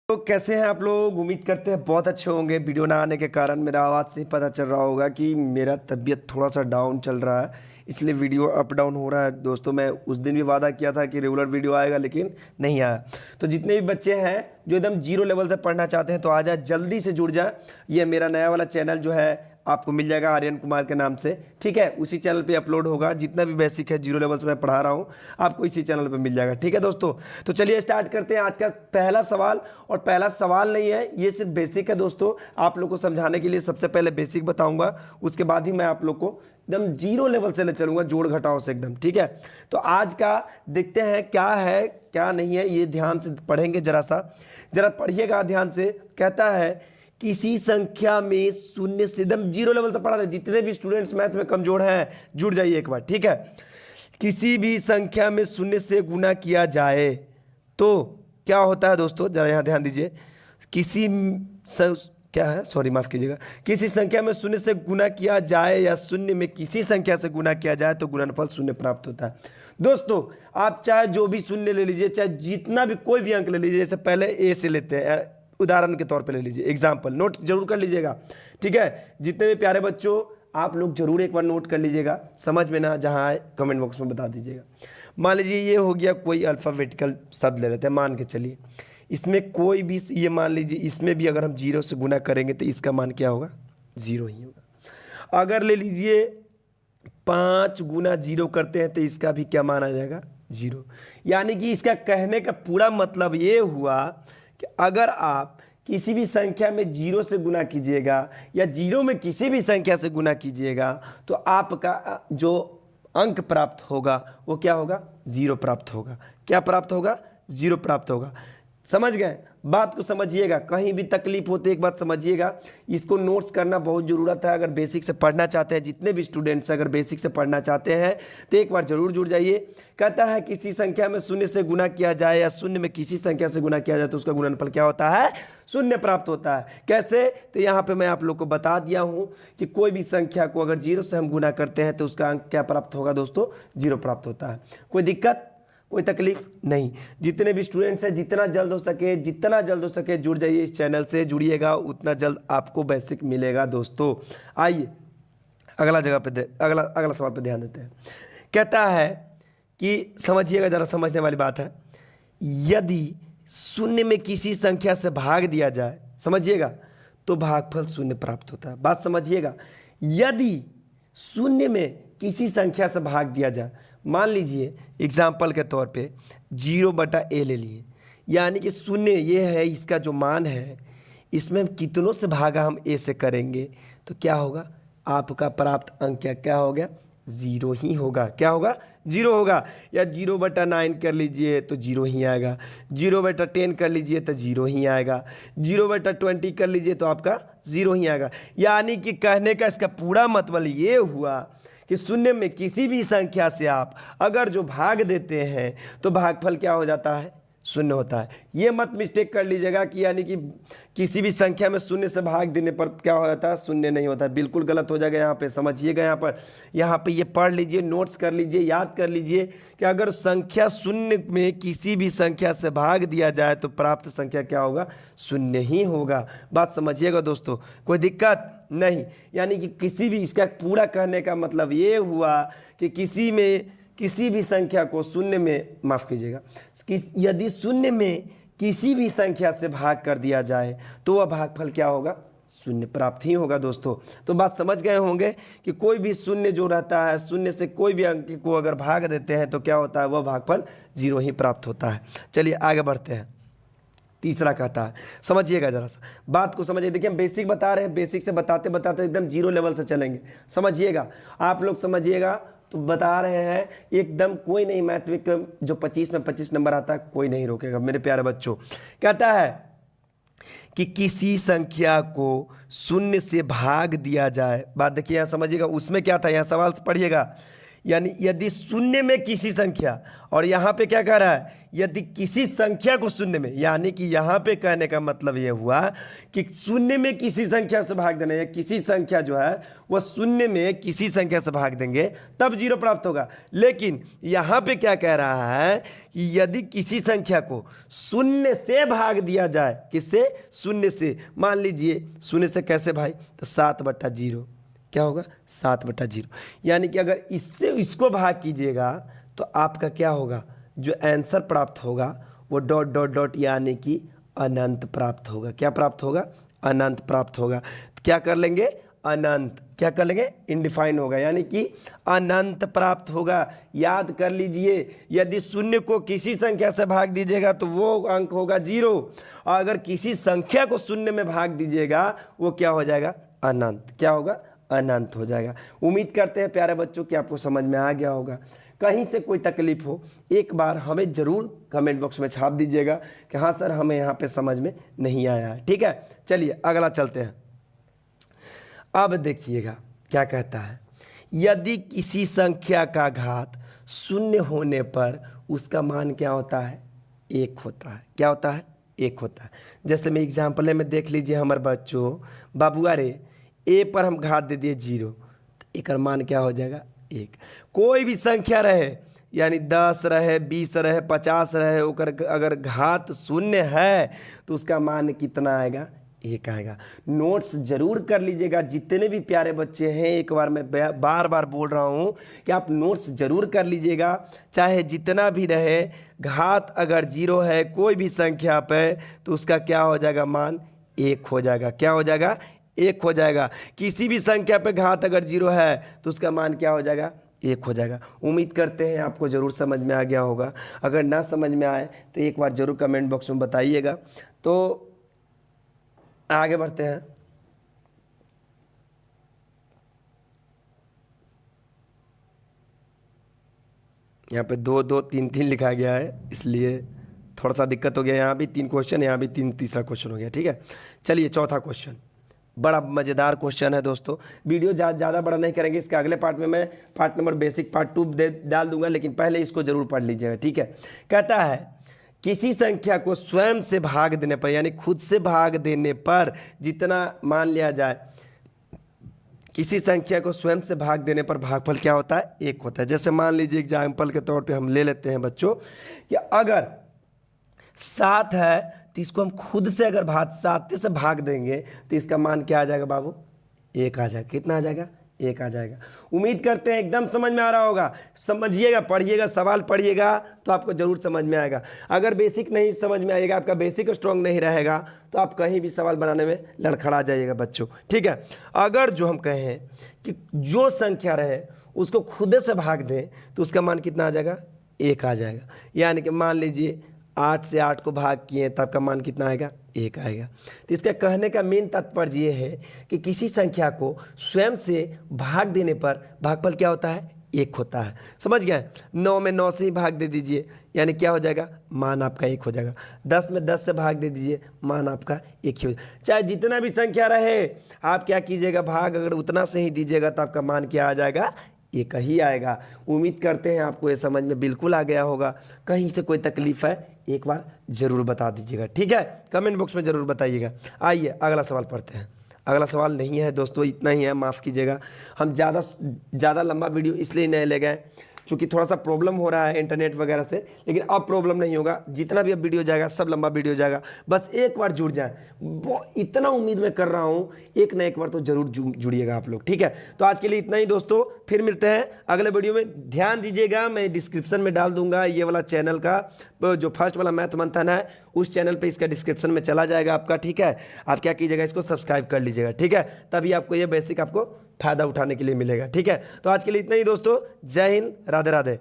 तो कैसे हैं आप लोग। उम्मीद करते हैं बहुत अच्छे होंगे। वीडियो ना आने के कारण मेरा आवाज़ से ही पता चल रहा होगा कि मेरा तबीयत थोड़ा सा डाउन चल रहा है, इसलिए वीडियो अप डाउन हो रहा है। दोस्तों मैं उस दिन भी वादा किया था कि रेगुलर वीडियो आएगा, लेकिन नहीं आया। तो जितने भी बच्चे हैं जो एकदम जीरो लेवल से पढ़ना चाहते हैं तो आ जाए, जल्दी से जुड़ जाए। ये मेरा नया वाला चैनल जो है आपको मिल जाएगा आर्यन कुमार के नाम से, ठीक है। उसी चैनल पे अपलोड होगा। जितना भी बेसिक है जीरो लेवल से मैं पढ़ा रहा हूँ आपको इसी चैनल पे मिल जाएगा, ठीक है दोस्तों। तो चलिए स्टार्ट करते हैं आज का पहला सवाल। और पहला सवाल नहीं है, ये सिर्फ बेसिक है दोस्तों। आप लोग को समझाने के लिए सबसे पहले बेसिक बताऊंगा, उसके बाद ही मैं आप लोग को एकदम जीरो लेवल से ले चलूँगा, जोड़ घटाव से एकदम, ठीक है। तो आज का देखते हैं क्या है क्या नहीं है, ये ध्यान से पढ़ेंगे। जरा पढ़िएगा ध्यान से। कहता है किसी संख्या में शून्य से, एकदम जीरो लेवल से पढ़ा रहे। जितने भी स्टूडेंट्स मैथ में कमजोर हैं जुड़ जाइए एक बार, ठीक है। किसी भी संख्या में शून्य से गुना किया जाए तो क्या होता है दोस्तों, जरा यहाँ ध्यान दीजिए। माफ कीजिएगा। किसी संख्या में शून्य से गुना किया जाए या शून्य में किसी संख्या से गुना किया जाए तो गुणनफल शून्य प्राप्त होता है। दोस्तों आप चाहे जो भी शून्य ले लीजिए, चाहे जितना भी कोई भी अंक ले लीजिए। जैसे पहले ए से लेते हैं, उदाहरण के तौर पे ले लीजिए, एग्जाम्पल नोट जरूर कर लीजिएगा, ठीक है। जितने भी प्यारे बच्चों आप लोग जरूर एक बार नोट कर लीजिएगा, समझ में ना जहाँ आए कमेंट बॉक्स में बता दीजिएगा। मान लीजिए ये हो गया कोई अल्फ़ाबेटिकल शब्द ले लेते हैं, मान के चलिए। इसमें कोई भी, ये मान लीजिए इसमें भी अगर हम जीरो से गुना करेंगे तो इसका मान क्या होगा, जीरो ही होगा। अगर ले लीजिए 5 गुना जीरो करते हैं तो इसका भी क्या मान आ जाएगा, जीरो। यानी कि इसका कहने का पूरा मतलब ये हुआ कि अगर आप किसी भी संख्या में जीरो से गुना कीजिएगा या जीरो में किसी भी संख्या से गुना कीजिएगा तो आपका जो अंक प्राप्त होगा वो क्या होगा, जीरो प्राप्त होगा। क्या प्राप्त होगा, जीरो प्राप्त होगा। समझ गए, बात को समझिएगा। कहीं भी तकलीफ होती है एक बात समझिएगा, इसको नोट्स करना बहुत ज़रूरत है। अगर बेसिक से पढ़ना चाहते हैं, जितने भी स्टूडेंट्स अगर बेसिक से पढ़ना चाहते हैं तो एक बार ज़रूर जुड़ जाइए। कहता है किसी संख्या में शून्य से गुना किया जाए या शून्य में किसी संख्या से गुना किया जाए तो उसका गुणनफल क्या होता है, शून्य प्राप्त होता है। कैसे, तो यहाँ पे मैं आप लोग को बता दिया हूँ कि कोई भी संख्या को अगर जीरो से हम गुना करते हैं तो उसका अंक क्या प्राप्त होगा दोस्तों, जीरो प्राप्त होता है। कोई दिक्कत, कोई तकलीफ नहीं। जितने भी स्टूडेंट्स हैं जितना जल्द हो सके जुड़ जाइए इस चैनल से। जुड़िएगा उतना जल्द आपको बेसिक मिलेगा दोस्तों। आइए अगला सवाल पे ध्यान देते हैं। कहता है कि समझिएगा, ज़रा समझने वाली बात है। यदि शून्य में किसी संख्या से भाग दिया जाए, समझिएगा, तो भागफल शून्य प्राप्त होता है। बात समझिएगा। यदि शून्य में किसी संख्या से भाग दिया जाए, मान लीजिए एग्जाम्पल के तौर पे 0/a ले लिए, यानी कि शून्य ये है, इसका जो मान है इसमें हम कितनों से भागा हम a से करेंगे तो क्या होगा, आपका प्राप्त अंक क्या हो गया, जीरो ही होगा। क्या होगा, जीरो होगा। या 0/9 कर लीजिए तो जीरो ही आएगा। 0/10 कर लीजिए तो जीरो ही आएगा। 0/20 कर लीजिए तो आपका जीरो ही आएगा। यानी कि कहने का इसका पूरा मतलब ये हुआ कि शून्य में किसी भी संख्या से आप अगर जो भाग देते हैं तो भागफल क्या हो जाता है, शून्य होता है। ये मत मिस्टेक कर लीजिएगा कि यानी कि किसी भी संख्या में शून्य से भाग देने पर क्या हो जाता है, शून्य नहीं होता है। बिल्कुल गलत हो जाएगा। यहाँ पे समझिएगा, यहाँ पे ये पढ़ लीजिए, नोट्स कर लीजिए, याद कर लीजिए कि अगर संख्या शून्य में किसी भी संख्या से भाग दिया जाए तो प्राप्त संख्या क्या होगा, शून्य ही होगा। बात समझिएगा दोस्तों, कोई दिक्कत नहीं। यानी कि किसी भी, इसका पूरा कहने का मतलब ये हुआ कि किसी भी संख्या को शून्य में, माफ़ कीजिएगा, यदि शून्य में किसी भी संख्या से भाग कर दिया जाए तो वह भागफल क्या होगा, शून्य प्राप्त ही होगा दोस्तों। तो बात समझ गए होंगे कि कोई भी शून्य जो रहता है, शून्य से कोई भी अंक को अगर भाग देते हैं तो क्या होता है, वह भागफल जीरो ही प्राप्त होता है। चलिए आगे बढ़ते हैं। तीसरा कहता है, समझिएगा जरा सा बात को समझिए। देखिए हम बेसिक बता रहे हैं, बेसिक से बताते बताते एकदम जीरो लेवल से चलेंगे। समझिएगा, आप लोग समझिएगा। तो बता रहे हैं एकदम, कोई नहीं, मैथ में जो 25 में 25 नंबर आता है कोई नहीं रोकेगा मेरे प्यारे बच्चों। कहता है कि किसी संख्या को शून्य से भाग दिया जाए। बात देखिए यहाँ समझिएगा, उसमें क्या था, यहाँ सवाल से पढ़िएगा यानी यदि शून्य में किसी संख्या, और यहाँ पे क्या कह रहा है, यदि किसी संख्या को शून्य में, यानी कि यहाँ पे कहने का मतलब ये हुआ कि शून्य में किसी संख्या से भाग देना, या किसी संख्या जो है वह शून्य में किसी संख्या से भाग देंगे तब जीरो प्राप्त होगा। लेकिन यहाँ पे क्या कह रहा है कि यदि किसी संख्या को शून्य से भाग दिया जाए, किससे, शून्य से, मान लीजिए शून्य से कैसे भाई, तो 7/0 क्या होगा, 7/0, यानी कि अगर इससे इसको भाग कीजिएगा तो आपका क्या होगा, जो आंसर प्राप्त होगा वो डॉट डॉट डॉट यानी कि अनंत प्राप्त होगा। क्या प्राप्त होगा, अनंत प्राप्त होगा। तो क्या कर लेंगे, अनंत, क्या कर लेंगे, इनडिफाइन होगा, यानी कि अनंत प्राप्त होगा। याद कर लीजिए, यदि शून्य को किसी संख्या से भाग दीजिएगा तो वो अंक होगा 0, और अगर किसी संख्या को शून्य में भाग दीजिएगा वो क्या हो जाएगा, अनंत। क्या होगा, अनंत हो जाएगा। उम्मीद करते हैं प्यारे बच्चों कि आपको समझ में आ गया होगा। कहीं से कोई तकलीफ हो एक बार हमें ज़रूर कमेंट बॉक्स में छाप दीजिएगा कि हाँ सर हमें यहाँ पे समझ में नहीं आया है। ठीक है, चलिए अगला चलते हैं। अब देखिएगा क्या कहता है, यदि किसी संख्या का घात शून्य होने पर उसका मान क्या होता है, 1 होता है। क्या होता है, 1 होता है। जैसे मैं एग्जाम्पल में देख लीजिए हमारे बच्चों, बाबुआ रे ए पर हम घात दे दिए 0, तो एक मान क्या हो जाएगा, 1। कोई भी संख्या रहे, यानी 10 रहे, 20 रहे, 50 रहे, ओकर अगर घात शून्य है तो उसका मान कितना आएगा, 1 आएगा। नोट्स जरूर कर लीजिएगा। जितने भी प्यारे बच्चे हैं, एक बार मैं बार बार बोल रहा हूँ कि आप नोट्स जरूर कर लीजिएगा। चाहे जितना भी रहे, घात अगर 0 है कोई भी संख्या पे तो उसका क्या हो जाएगा, मान 1 हो जाएगा। क्या हो जाएगा, 1 हो जाएगा। किसी भी संख्या पे घात अगर 0 है तो उसका मान क्या हो जाएगा, 1 हो जाएगा। उम्मीद करते हैं आपको ज़रूर समझ में आ गया होगा। अगर ना समझ में आए तो एक बार ज़रूर कमेंट बॉक्स में बताइएगा। तो आगे बढ़ते हैं। यहाँ पे 2 2 3 3 लिखा गया है, इसलिए थोड़ा सा दिक्कत हो गया। यहाँ भी 3 क्वेश्चन, यहाँ भी 3 तीसरा क्वेश्चन हो गया। ठीक है, चलिए चौथा क्वेश्चन, बड़ा मज़ेदार क्वेश्चन है दोस्तों। वीडियो ज़्यादा बड़ा नहीं करेंगे, इसके अगले पार्ट में मैं पार्ट नंबर बेसिक पार्ट 2 डाल दूंगा, लेकिन पहले इसको ज़रूर पढ़ लीजिएगा। ठीक है, कहता है किसी संख्या को स्वयं से भाग देने पर, यानी खुद से भाग देने पर जितना मान लिया जाए, किसी संख्या को स्वयं से भाग देने पर भागफल क्या होता है, 1 होता है। जैसे मान लीजिए एग्जाम्पल के तौर पे हम ले लेते हैं बच्चों कि अगर 7 है तो इसको हम खुद से अगर 7 से भाग देंगे तो इसका मान क्या आ जाएगा बाबू, 1 आ जाएगा। कितना आ जाएगा, 1 आ जाएगा। उम्मीद करते हैं एकदम समझ में आ रहा होगा। समझिएगा, पढ़िएगा, सवाल पढ़िएगा तो आपको ज़रूर समझ में आएगा। अगर बेसिक नहीं समझ में आएगा, आपका बेसिक स्ट्रॉन्ग नहीं रहेगा तो आप कहीं भी सवाल बनाने में लड़खड़ा जाइएगा बच्चों। ठीक है, अगर जो हम कहें कि जो संख्या रहे उसको खुद से भाग दें तो उसका मान कितना आ जाएगा, 1 आ जाएगा। यानी कि मान लीजिए 8 से 8 को भाग किए तब का मान कितना आएगा, 1 आएगा। तो इसका कहने का मेन तात्पर्य ये है कि किसी संख्या को स्वयं से भाग देने पर भागफल क्या होता है, 1 होता है। समझ गए। 9 में 9 से ही भाग दे दीजिए, यानी क्या हो जाएगा, मान आपका 1 हो जाएगा। 10 में 10 से भाग दे दीजिए, मान आपका 1 ही हो जाएगा। चाहे जितना भी संख्या रहे आप क्या कीजिएगा, भाग अगर उतना से ही दीजिएगा तो आपका मान क्या आ जाएगा, 1 ही आएगा। उम्मीद करते हैं आपको ये समझ में बिल्कुल आ गया होगा। कहीं से कोई तकलीफ़ है एक बार ज़रूर बता दीजिएगा। ठीक है, कमेंट बॉक्स में ज़रूर बताइएगा। आइए अगला सवाल पढ़ते हैं। अगला सवाल नहीं है दोस्तों, इतना ही है, माफ़ कीजिएगा। हम ज़्यादा लंबा वीडियो इसलिए नहीं ले गए क्योंकि थोड़ा सा प्रॉब्लम हो रहा है इंटरनेट वगैरह से, लेकिन अब प्रॉब्लम नहीं होगा। जितना भी अब वीडियो जाएगा सब लंबा वीडियो जाएगा, बस एक बार जुड़ जाए। इतना उम्मीद मैं कर रहा हूँ, एक ना एक बार तो ज़रूर जुड़िएगा आप लोग। ठीक है, तो आज के लिए इतना ही दोस्तों, फिर मिलते हैं अगले वीडियो में। ध्यान दीजिएगा, मैं डिस्क्रिप्शन में डाल दूंगा ये वाला चैनल का, जो फर्स्ट वाला मैथ मंथन है उस चैनल पे इसका डिस्क्रिप्शन में चला जाएगा आपका। ठीक है, आप क्या कीजिएगा, इसको सब्सक्राइब कर लीजिएगा। ठीक है, तभी आपको ये बेसिक आपको फ़ायदा उठाने के लिए मिलेगा। ठीक है, तो आज के लिए इतना ही दोस्तों। जय हिंद, राधे राधे।